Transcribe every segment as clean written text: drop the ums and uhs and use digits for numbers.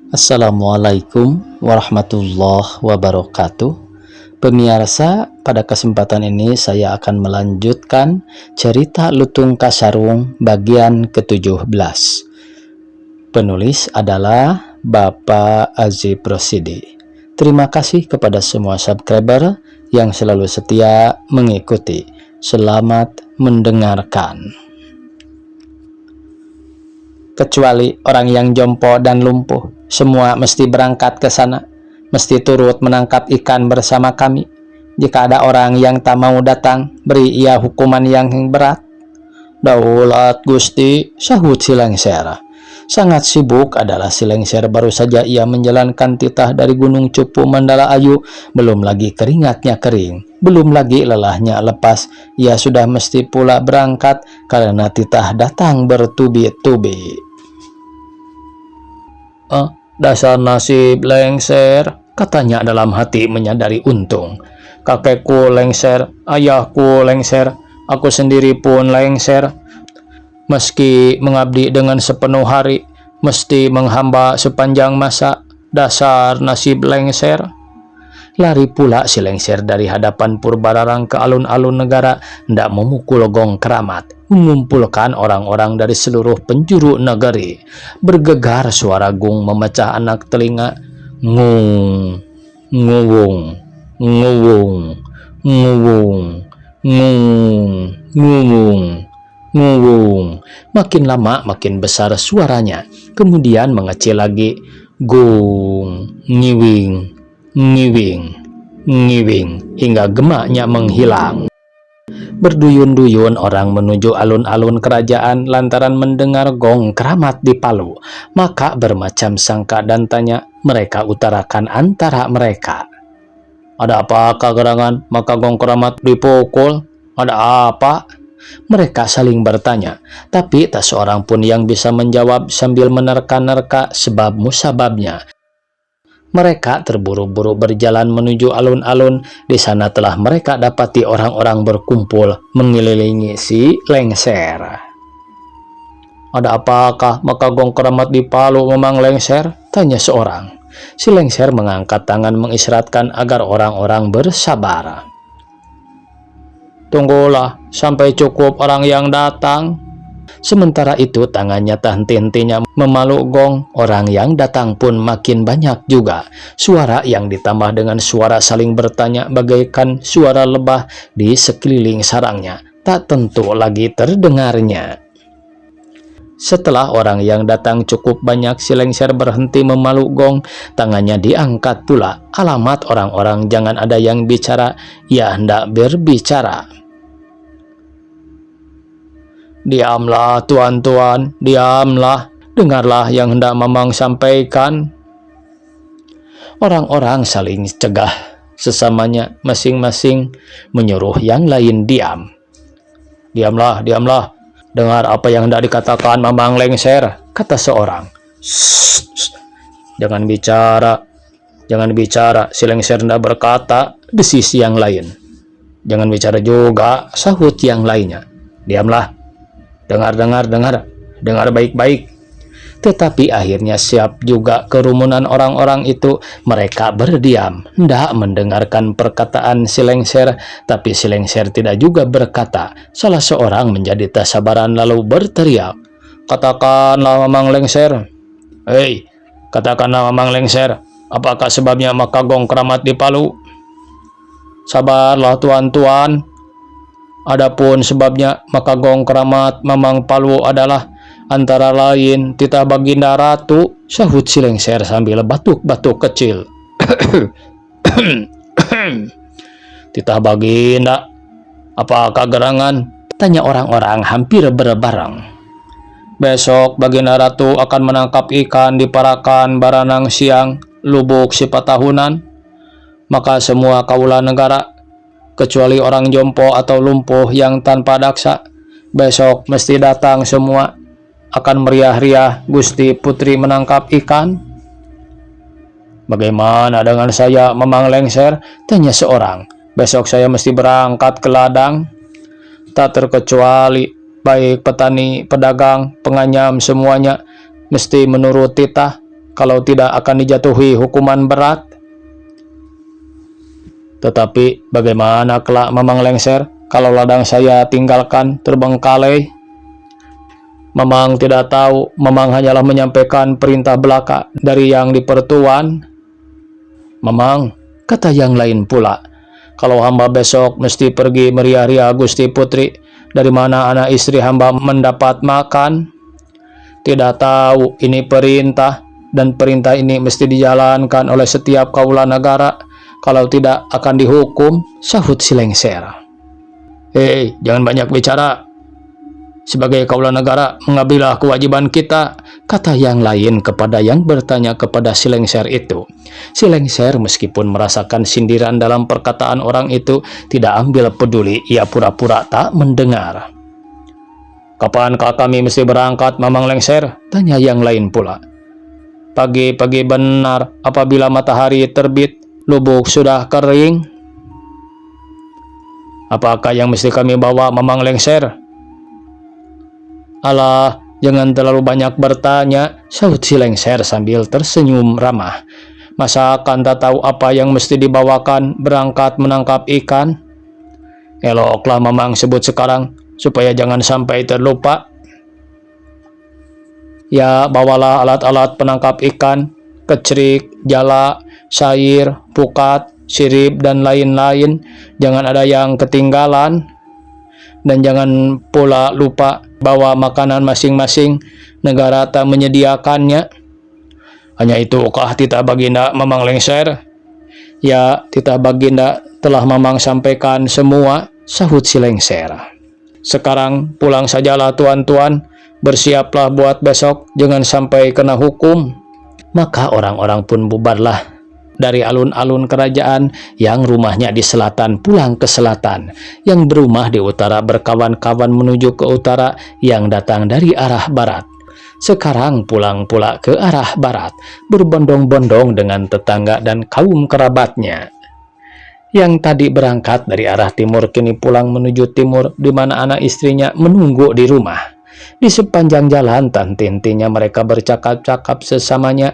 Assalamualaikum warahmatullahi wabarakatuh. Pemirsa, pada kesempatan ini saya akan melanjutkan cerita Lutung Kasarung bagian ke-17. Penulis adalah Bapak Azib Rosidi. Terima kasih kepada semua subscriber yang selalu setia mengikuti. Selamat mendengarkan. Kecuali orang yang jompo dan lumpuh, semua mesti berangkat ke sana, mesti turut menangkap ikan bersama kami. Jika ada orang yang tak mau datang, beri ia hukuman yang berat. Daulat Gusti, sahut si Lengser. Sangat sibuk adalah si Lengser, baru saja ia menjalankan titah dari Gunung Cupu Mandala Ayu, belum lagi keringatnya kering, belum lagi lelahnya lepas, ia sudah mesti pula berangkat karena titah datang bertubi-tubi. Dasar nasib Lengser, katanya dalam hati menyadari untung. Kakekku Lengser, ayahku Lengser, aku sendiri pun Lengser. Meski mengabdi dengan sepenuh hari, mesti menghamba sepanjang masa. Dasar nasib Lengser. Lari pula si Lengser dari hadapan Purbararang ke alun-alun negara, hendak memukul gong keramat, mengumpulkan orang-orang dari seluruh penjuru negeri. Bergegar suara gong memecah anak telinga. Ngung, nguwung, nguwung, nguwung, ngung, nguwung, nguwung. Makin lama makin besar suaranya, kemudian mengecil lagi. Gung, ngiwing, ngiwing, ngiwing, hingga gemaknya menghilang. Berduyun-duyun orang menuju alun-alun kerajaan lantaran mendengar gong keramat di Palu. Maka bermacam sangka dan tanya mereka utarakan antara mereka. Ada apakah gerangan maka gong keramat dipukul? Ada apa? Mereka saling bertanya, tapi tak seorang pun yang bisa menjawab sambil menerka-nerka sebab musababnya. Mereka terburu-buru berjalan menuju alun-alun. Di sana telah mereka dapati orang-orang berkumpul mengelilingi si Lengser. Ada apakah maka gong keramat di Palu memang Lengser? Tanya seorang. Si Lengser mengangkat tangan mengisyaratkan agar orang-orang bersabar. Tunggulah sampai cukup orang yang datang. Sementara itu tangannya tak henti-hentinya memaluk gong. Orang yang datang pun makin banyak juga. Suara yang ditambah dengan suara saling bertanya bagaikan suara lebah di sekeliling sarangnya tak tentu lagi terdengarnya. Setelah orang yang datang cukup banyak, si Lengser berhenti memaluk gong. Tangannya diangkat pula. Alamat orang-orang, jangan ada yang bicara. Ia hendak berbicara. Diamlah tuan-tuan, diamlah, dengarlah yang hendak Mamang sampaikan. Orang-orang saling cegah sesamanya, masing-masing menyuruh yang lain diam. Diamlah, diamlah, dengar apa yang hendak dikatakan Mamang Lengser, kata seorang. Shh, jangan bicara, jangan bicara, si Lengser hendak berkata, desis yang lain. Jangan bicara juga, sahut yang lainnya. Diamlah. Dengar baik-baik. Tetapi akhirnya siap juga kerumunan orang-orang itu. Mereka berdiam, hendak mendengarkan perkataan si Lengser. Tapi si Lengser tidak juga berkata. Salah seorang menjadi tak sabaran lalu berteriak. Katakanlah Mamang Lengser. Hei, katakanlah Mamang Lengser. Apakah sebabnya maka gong keramat di Palu? Sabarlah tuan-tuan. Adapun sebabnya maka gong keramat Mamang Palu adalah antara lain titah Baginda Ratu, sahut si Lengser sambil batuk-batuk kecil. Titah Baginda, apakah gerangan? Tanya orang-orang hampir berbareng. Besok Baginda Ratu akan menangkap ikan di Parakan Baranang Siang, Lubuk Sipatahunan. Maka semua kaula negara, kecuali orang jompo atau lumpuh yang tanpa daksa, besok mesti datang semua. Akan meriah-riah Gusti Putri menangkap ikan. Bagaimana dengan saya Mamang Lengser? Tanya seorang. Besok saya mesti berangkat ke ladang. Tak terkecuali, baik petani, pedagang, penganyam semuanya mesti menurut titah. kalau tidak akan dijatuhi hukuman berat. Tetapi bagaimana kelak Mamang Lengser kalau ladang saya tinggalkan terbengkalai? Mamang tidak tahu, Mamang hanyalah menyampaikan perintah belaka dari yang dipertuan. Mamang, kata yang lain pula, kalau hamba besok mesti pergi meriah-riah Gusti Putri, dari mana anak istri hamba mendapat makan? Tidak tahu, ini perintah, dan perintah ini mesti dijalankan oleh setiap kaula negara. Kalau tidak akan dihukum, sahut si Lengser. Hei, jangan banyak bicara. Sebagai kaula negara, mengambillah kewajiban kita, kata yang lain kepada yang bertanya kepada si Lengser itu. Si Lengser meskipun merasakan sindiran dalam perkataan orang itu, tidak ambil peduli, ia pura-pura tak mendengar. Kapankah kami mesti berangkat, Mamang Lengser? Tanya yang lain pula. Pagi-pagi benar, apabila matahari terbit, lubuk sudah kering. Apakah yang mesti kami bawa, Mamang Lengser? Alah, jangan terlalu banyak bertanya, sahut si Lengser sambil tersenyum ramah. Masa akan tak tahu apa yang mesti dibawakan berangkat menangkap ikan? Eloklah Mamang sebut sekarang, supaya jangan sampai terlupa. Ya, bawalah alat-alat penangkap ikan, kecerik, jala, sair, pukat, sirip, dan lain-lain. Jangan ada yang ketinggalan. Dan jangan pula lupa bawa makanan masing-masing, negara tak menyediakannya. Hanya itukah titah Baginda, Mamang Lengser? Ya, titah Baginda telah Mamang sampaikan semua, sahut si Lengser. Sekarang pulang sajalah tuan-tuan, bersiaplah buat besok, jangan sampai kena hukum. Maka orang-orang pun bubarlah dari alun-alun kerajaan, yang rumahnya di selatan pulang ke selatan, yang berumah di utara berkawan-kawan menuju ke utara, yang datang dari arah barat sekarang pulang pula ke arah barat, berbondong-bondong dengan tetangga dan kaum kerabatnya. Yang tadi berangkat dari arah timur kini pulang menuju timur, di mana anak istrinya menunggu di rumah. Di sepanjang jalan tanti-intinya mereka bercakap-cakap sesamanya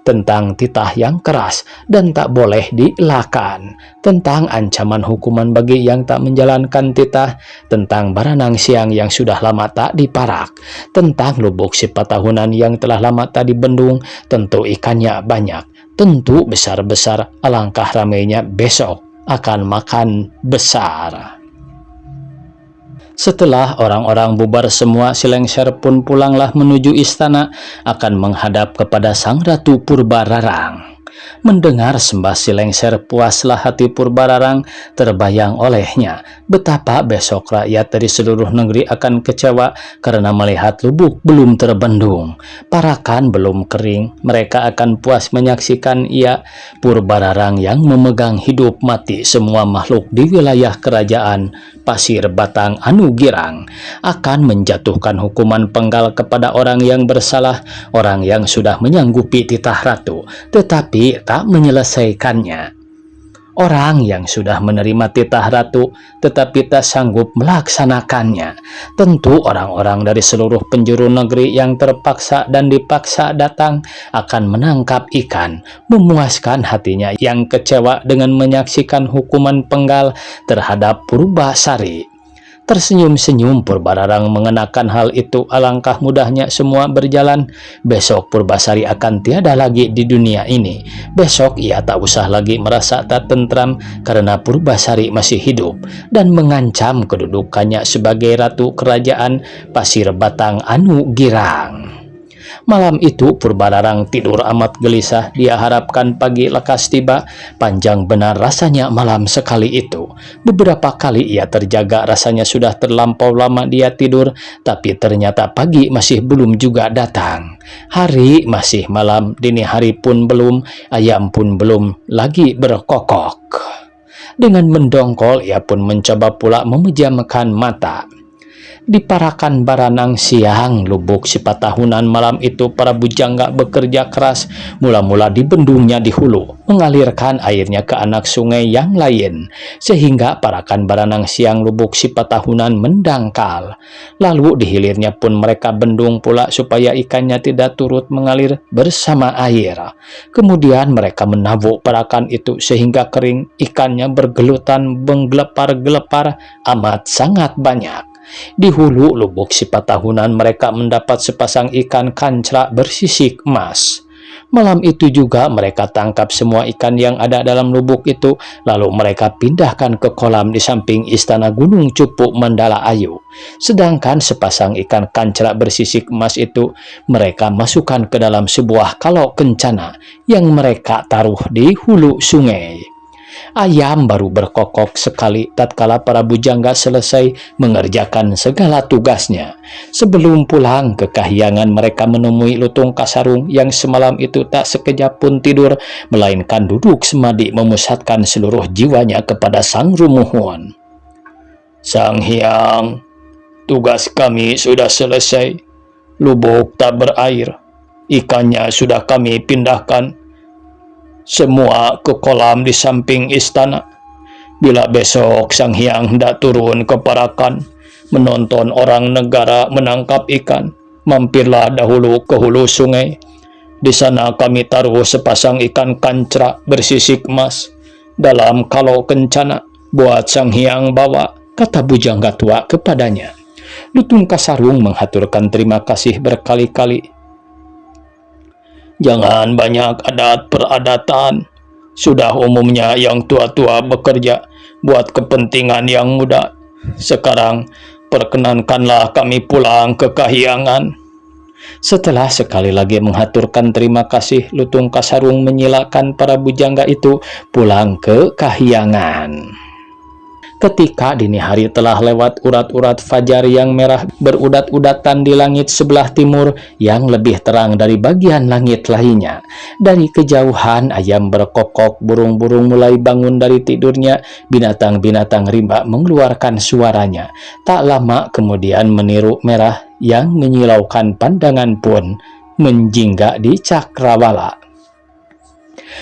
tentang titah yang keras dan tak boleh dielakkan, tentang ancaman hukuman bagi yang tak menjalankan titah, tentang baranang siang yang sudah lama tak diparak, tentang lubuk sifat tahunan yang telah lama tak dibendung, tentu ikannya banyak, tentu besar-besar, alangkah ramainya besok akan makan besar. Setelah orang-orang bubar semua, si Lengser pun pulanglah menuju istana, akan menghadap kepada Sang Ratu Purbararang. Mendengar sembah si Lengser, puaslah hati Purbararang, terbayang olehnya betapa besok rakyat dari seluruh negeri akan kecewa karena melihat lubuk belum terbendung, parakan belum kering. Mereka akan puas menyaksikan ia, Purbararang, yang memegang hidup mati semua makhluk di wilayah kerajaan Pasir Batang Anu Girang, akan menjatuhkan hukuman penggal kepada orang yang bersalah, orang yang sudah menyanggupi titah ratu tetapi tak menyelesaikannya, orang yang sudah menerima titah ratu tetapi tak sanggup melaksanakannya. Tentu orang-orang dari seluruh penjuru negeri yang terpaksa dan dipaksa datang akan menangkap ikan, memuaskan hatinya yang kecewa dengan menyaksikan hukuman penggal terhadap Purbasari. Tersenyum-senyum Purbararang mengenakan hal itu. Alangkah mudahnya semua berjalan. Besok Purbasari akan tiada lagi di dunia ini. Besok ia tak usah lagi merasa tak tentram karena Purbasari masih hidup dan mengancam kedudukannya sebagai ratu kerajaan Pasir Batang Anu Girang. Malam itu Purbararang tidur amat gelisah. Dia harapkan pagi lekas tiba. Panjang benar rasanya malam sekali itu. Beberapa kali ia terjaga, rasanya sudah terlampau lama dia tidur, tapi ternyata pagi masih belum juga datang. Hari masih malam, dini hari pun belum, ayam pun belum lagi berkokok. Dengan mendongkol ia pun mencoba pula memejamkan mata. Di Parakan Baranang siang lubuk Sipatahunan malam itu para bujangga bekerja keras, mula-mula di bendungnya di hulu, mengalirkan airnya ke anak sungai yang lain, sehingga Parakan Baranang siang lubuk Sipatahunan mendangkal. Lalu di hilirnya pun mereka bendung pula supaya ikannya tidak turut mengalir bersama air. Kemudian mereka menabuk parakan itu sehingga kering, ikannya bergelutan menggelepar-gelepar amat sangat banyak. Di hulu lubuk Sipatahunan mereka mendapat sepasang ikan kancra bersisik emas. Malam itu juga mereka tangkap semua ikan yang ada dalam lubuk itu, lalu mereka pindahkan ke kolam di samping istana Gunung Cupu Mandala Ayu. Sedangkan sepasang ikan kancra bersisik emas itu mereka masukkan ke dalam sebuah kalok kencana yang mereka taruh di hulu sungai. Ayam baru berkokok sekali tatkala para bujangga selesai mengerjakan segala tugasnya. Sebelum pulang ke kahyangan mereka menemui Lutung Kasarung yang semalam itu tak sekejap pun tidur, melainkan duduk semadi memusatkan seluruh jiwanya kepada Sang Rumuhun. "Sang Hyang, tugas kami sudah selesai. Lubuk tak berair. Ikannya sudah kami pindahkan semua ke kolam di samping istana. Bila besok Sang Hyang hendak turun ke Parakan menonton orang negara menangkap ikan, mampirlah dahulu ke hulu sungai. Di sana kami taruh sepasang ikan kancra bersisik emas dalam kalok kencana buat Sang Hyang bawa," kata bujangga tua kepadanya. Lutung Kasarung menghaturkan terima kasih berkali-kali. "Jangan banyak adat peradatan. Sudah umumnya yang tua-tua bekerja buat kepentingan yang muda. Sekarang perkenankanlah kami pulang ke kahyangan." Setelah sekali lagi menghaturkan terima kasih, Lutung Kasarung menyilakan para bujangga itu pulang ke kahyangan. Ketika dini hari telah lewat, urat-urat fajar yang merah berudat-udatan di langit sebelah timur yang lebih terang dari bagian langit lainnya. Dari kejauhan ayam berkokok, burung-burung mulai bangun dari tidurnya, binatang-binatang rimba mengeluarkan suaranya. Tak lama kemudian meniru merah yang menyilaukan pandangan pun menjingga di cakrawala.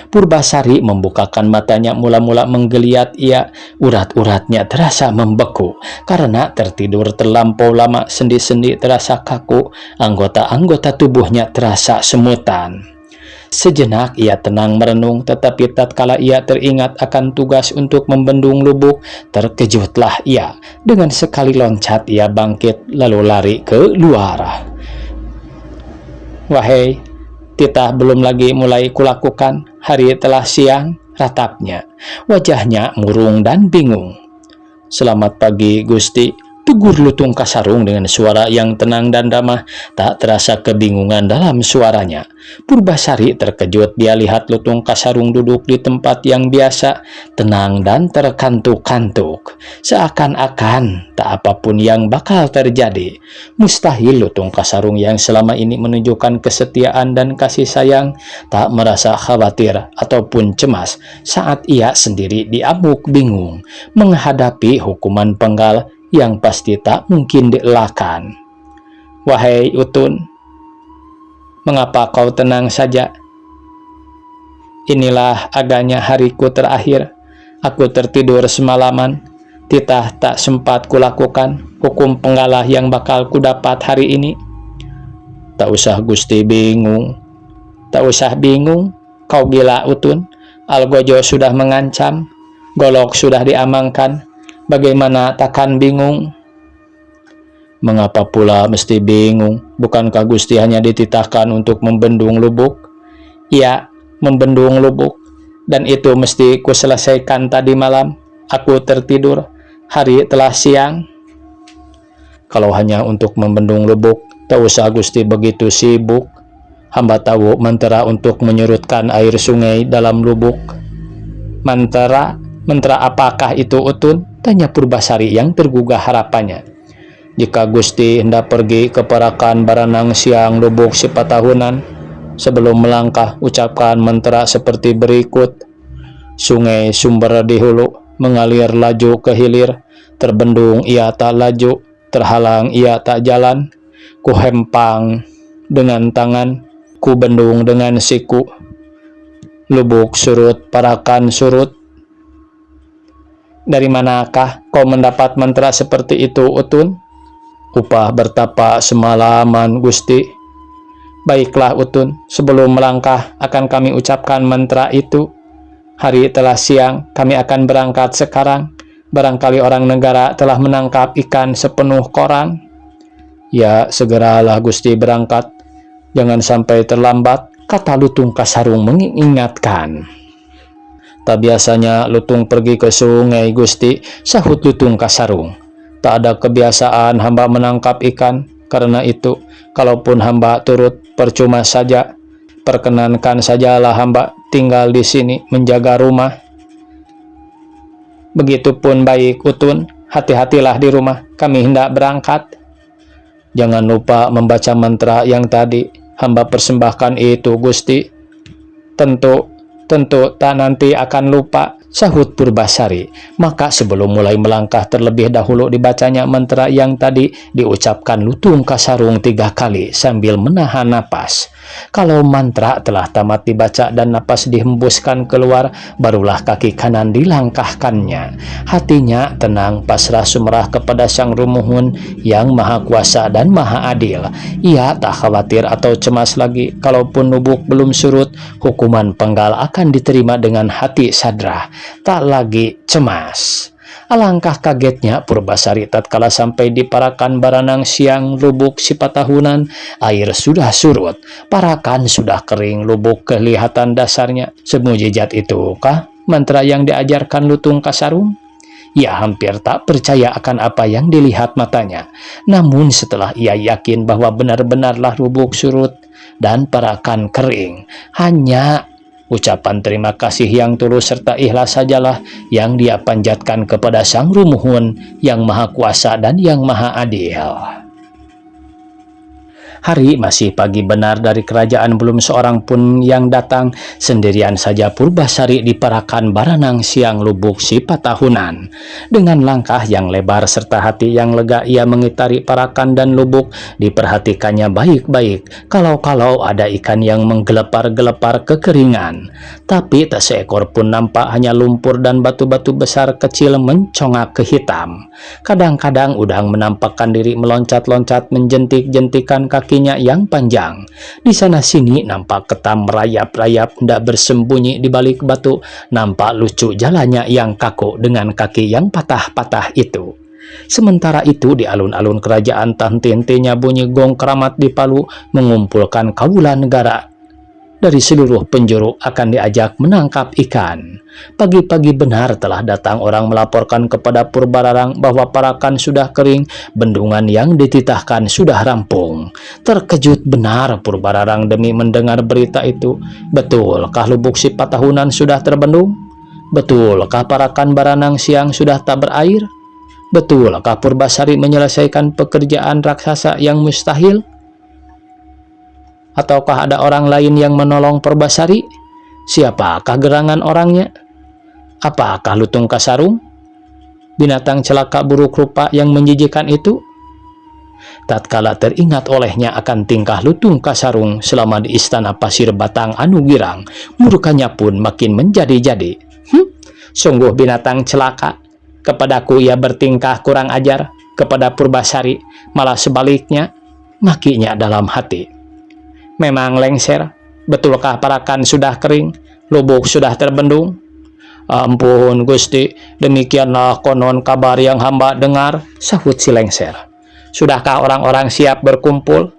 Purbasari membukakan matanya, mula-mula menggeliat ia. Urat-uratnya terasa membeku karena tertidur terlampau lama, sendi-sendi terasa kaku, anggota-anggota tubuhnya terasa semutan. Sejenak ia tenang merenung, tetapi tatkala ia teringat akan tugas untuk membendung lubuk, terkejutlah ia. Dengan sekali loncat ia bangkit lalu lari ke luar. "Wahai, titah belum lagi mulai kulakukan. Hari telah siang," ratapnya. Wajahnya murung dan bingung. "Selamat pagi, Gusti," tegur Lutung Kasarung dengan suara yang tenang dan ramah. Tak terasa kebingungan dalam suaranya. Purbasari terkejut. Dia lihat Lutung Kasarung duduk di tempat yang biasa, tenang dan terkantuk-kantuk. Seakan-akan tak apapun yang bakal terjadi. Mustahil Lutung Kasarung yang selama ini menunjukkan kesetiaan dan kasih sayang tak merasa khawatir ataupun cemas saat ia sendiri diamuk bingung menghadapi hukuman penggal yang pasti tak mungkin dielakkan. "Wahai Utun, mengapa kau tenang saja? Inilah agaknya hariku terakhir. Aku tertidur semalaman. Titah tak sempat kulakukan hukum penggalah yang bakal kudapat hari ini." "Tak usah Gusti bingung. Tak usah bingung. Kau gila, Utun. Algojo sudah mengancam. Golok sudah diamankan. Bagaimana takkan bingung?" "Mengapa pula mesti bingung? Bukankah Gusti hanya dititahkan untuk membendung lubuk?" "Ya, membendung lubuk. Dan itu mesti kuselesaikan tadi malam. Aku tertidur. Hari telah siang." "Kalau hanya untuk membendung lubuk, tak usah Gusti begitu sibuk. Hamba tahu mantera untuk menyurutkan air sungai dalam lubuk." "Mantera? Mantra apakah itu, Utun?" tanya Purbasari yang tergugah harapannya. "Jika Gusti hendak pergi ke Parakan Baranang siang lubuk Sipatahunan, sebelum melangkah ucapkan mantra seperti berikut. Sungai sumber di hulu mengalir laju ke hilir, terbendung ia tak laju. terhalang ia tak jalan, ku hempang dengan tangan, ku bendung dengan siku. Lubuk surut, parakan surut. Dari manakah kau mendapat mantra seperti itu, Utun? Upah bertapa semalaman, Gusti. Baiklah, Utun, sebelum melangkah akan kami ucapkan mantra itu. Hari telah siang, kami akan berangkat sekarang. Barangkali orang negara telah menangkap ikan sepenuh koran. Ya, segeralah Gusti berangkat. Jangan sampai terlambat, kata Lutung Kasarung mengingatkan. Tak biasanya Lutung pergi ke sungai, Gusti, sahut Lutung Kasarung. Tak ada kebiasaan hamba menangkap ikan, karena itu, kalaupun hamba turut, percuma saja. Perkenankan sajalah hamba tinggal di sini menjaga rumah. Begitupun baik, Utun, hati-hatilah di rumah, kami hendak berangkat. Jangan lupa membaca mantra yang tadi hamba persembahkan itu, Gusti. Tentu tak nanti akan lupa, sahut Purbasari. Maka sebelum mulai melangkah terlebih dahulu dibacanya mantra yang tadi diucapkan Lutung Kasarung 3 kali sambil menahan napas. Kalau mantra telah tamat dibaca dan napas dihembuskan keluar, barulah kaki kanan dilangkahkannya. Hatinya tenang, pasrah sumerah kepada Sang Rumuhun yang Maha Kuasa dan Maha Adil. Ia tak khawatir atau cemas lagi. Kalaupun lubuk belum surut, hukuman penggal akan diterima dengan hati sadrah, tak lagi cemas. Alangkah kagetnya Purbasari tatkala sampai di Parakan Baranang Siang Lubuk Sipatahunan. Air sudah surut, parakan sudah kering, lubuk kelihatan dasarnya. Semujizat itukah mantra yang diajarkan Lutung Kasarung? Ia hampir tak percaya akan apa yang dilihat matanya. Namun setelah ia yakin bahwa benar-benarlah lubuk surut dan parakan kering, hanya ucapan terima kasih yang tulus serta ikhlas sajalah yang dia panjatkan kepada Sang Rumuhun yang Maha Kuasa dan yang Maha Adil. Hari masih pagi benar, dari kerajaan belum seorang pun yang datang. Sendirian saja Purbasari di Parakan Baranang Siang Lubuk Sipatahunan. Dengan langkah yang lebar serta hati yang lega ia mengitari parakan dan lubuk. Diperhatikannya baik-baik, kalau-kalau ada ikan yang menggelepar-gelepar kekeringan. Tapi tak seekor pun nampak, hanya lumpur dan batu-batu besar kecil mencongak ke hitam. Kadang-kadang udang menampakkan diri meloncat-loncat menjentik-jentikan kakinya yang panjang. Di sana-sini nampak ketam merayap-rayap hendak bersembunyi di balik batu. Nampak lucu jalannya yang kaku dengan kaki yang patah-patah itu. Sementara itu di alun-alun kerajaan tanti-hentinya bunyi gong keramat di Palu mengumpulkan kaula negara dari seluruh penjuru akan diajak menangkap ikan. Pagi-pagi benar telah datang orang melaporkan kepada Purbararang bahwa parakan sudah kering, bendungan yang dititahkan sudah rampung. Terkejut benar Purbararang demi mendengar berita itu. Betulkah Lubuk Sipatahunan sudah terbendung? Betulkah Parakan Baranang Siang sudah tak berair? Betulkah Purbasari menyelesaikan pekerjaan raksasa yang mustahil? Ataukah ada orang lain yang menolong Purbasari? Siapakah gerangan orangnya? Apakah Lutung Kasarung, binatang celaka buruk rupa yang menjijikan itu? Tatkala teringat olehnya akan tingkah Lutung Kasarung selama di istana Pasir Batang Anu Girang, murkanya pun makin menjadi-jadi. Sungguh binatang celaka. Kepadaku ia bertingkah kurang ajar, kepada Purbasari malah sebaliknya, makinya dalam hati. Memang lengser, betulkah parakan sudah kering, lubuk sudah terbendung? Ampun Gusti, demikianlah konon kabar yang hamba dengar, sahut si lengser. Sudahkah orang-orang siap berkumpul?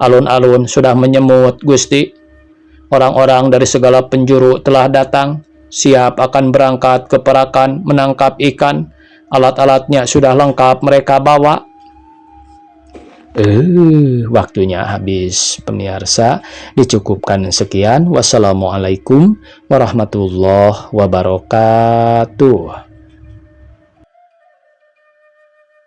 Alun-alun sudah menyemut Gusti. Orang-orang dari segala penjuru telah datang, siap akan berangkat ke Parakan menangkap ikan. Alat-alatnya sudah lengkap mereka bawa. Waktunya habis pemirsa, dicukupkan sekian. Wassalamualaikum warahmatullahi wabarakatuh.